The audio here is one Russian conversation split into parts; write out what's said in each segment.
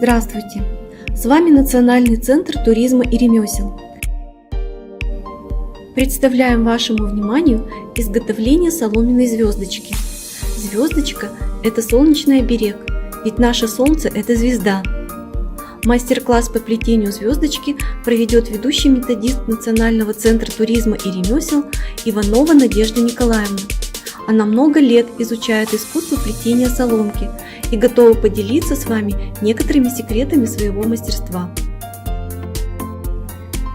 Здравствуйте! С вами Национальный центр туризма и ремесел. Представляем вашему вниманию изготовление соломенной звездочки. Звездочка – это солнечный оберег, ведь наше солнце – это звезда. Мастер-класс по плетению звездочки проведет ведущий методист Национального центра туризма и ремесел Иванова Надежда Николаевна. Она много лет изучает искусство плетения соломки и готова поделиться с вами некоторыми секретами своего мастерства.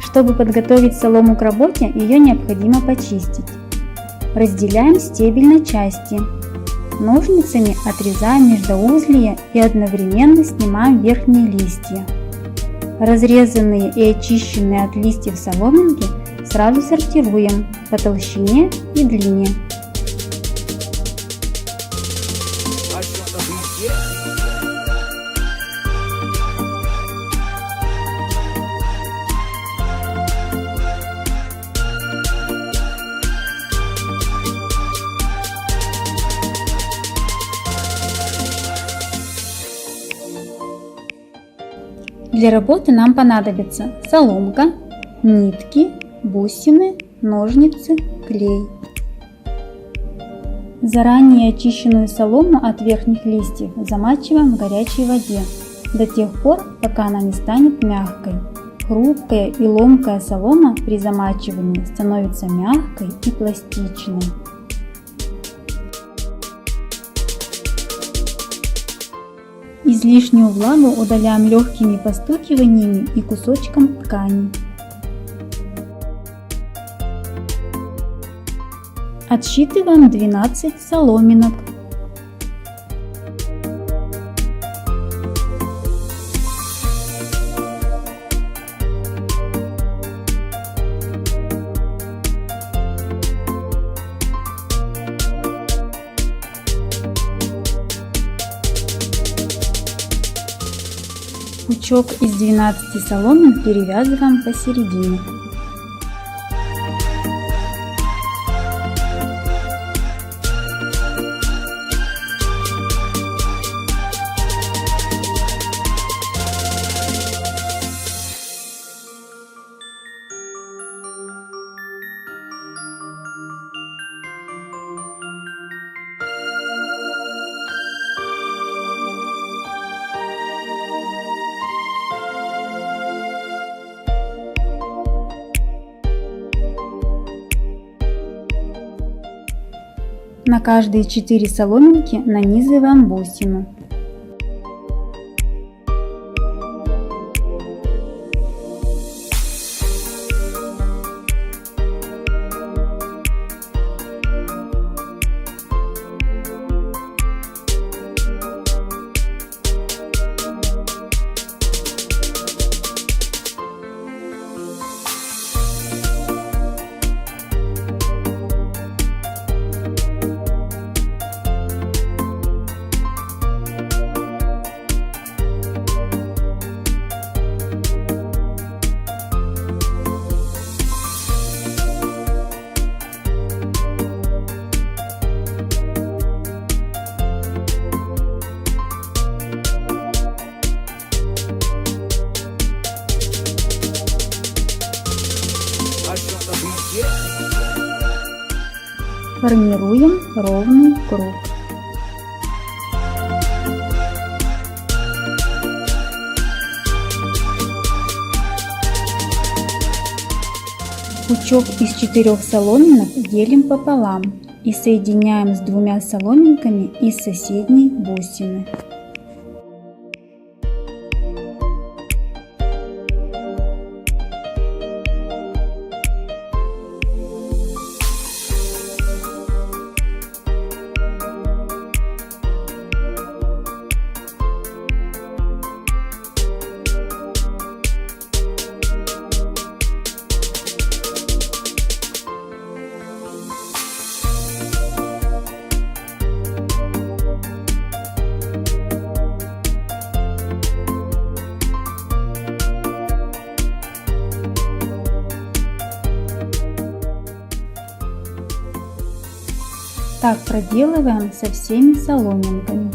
Чтобы подготовить солому к работе, ее необходимо почистить. Разделяем стебель на части. Ножницами отрезаем междуузлие и одновременно снимаем верхние листья. Разрезанные и очищенные от листьев соломинки сразу сортируем по толщине и длине. Для работы нам понадобится соломка, нитки, бусины, ножницы, клей. Заранее очищенную солому от верхних листьев замачиваем в горячей воде до тех пор, пока она не станет мягкой. Хрупкая и ломкая солома при замачивании становится мягкой и пластичной. Излишнюю влагу удаляем легкими постукиваниями и кусочком ткани. Отсчитываем 12 соломинок. Пучок из 12 соломин перевязываем посередине. На каждые 4 соломинки нанизываем бусину. Формируем ровный круг. Пучок из 4 соломинок делим пополам и соединяем с 2 соломинками из соседней бусины. Так проделываем со всеми соломинками.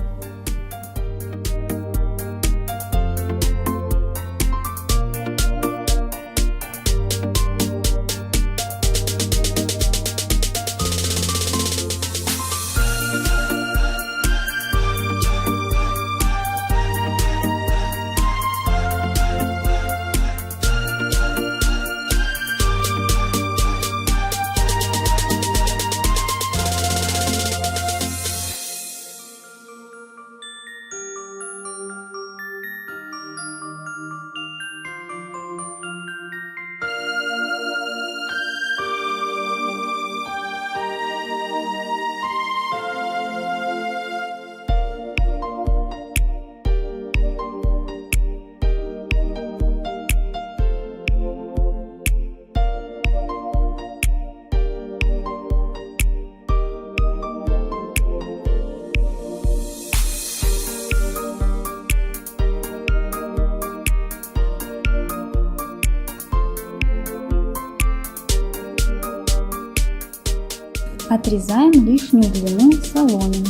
Отрезаем лишнюю длину соломин.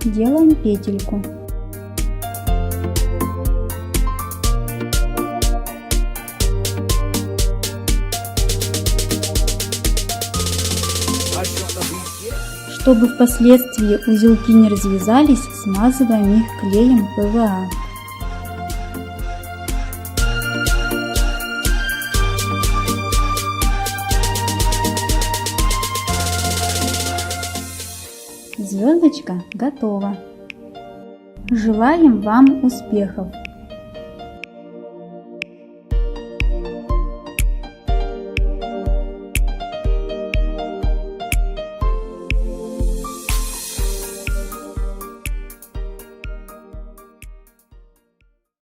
Делаем петельку. Чтобы впоследствии узелки не развязались, смазываем их клеем ПВА. Звездочка готова. Желаем вам успехов!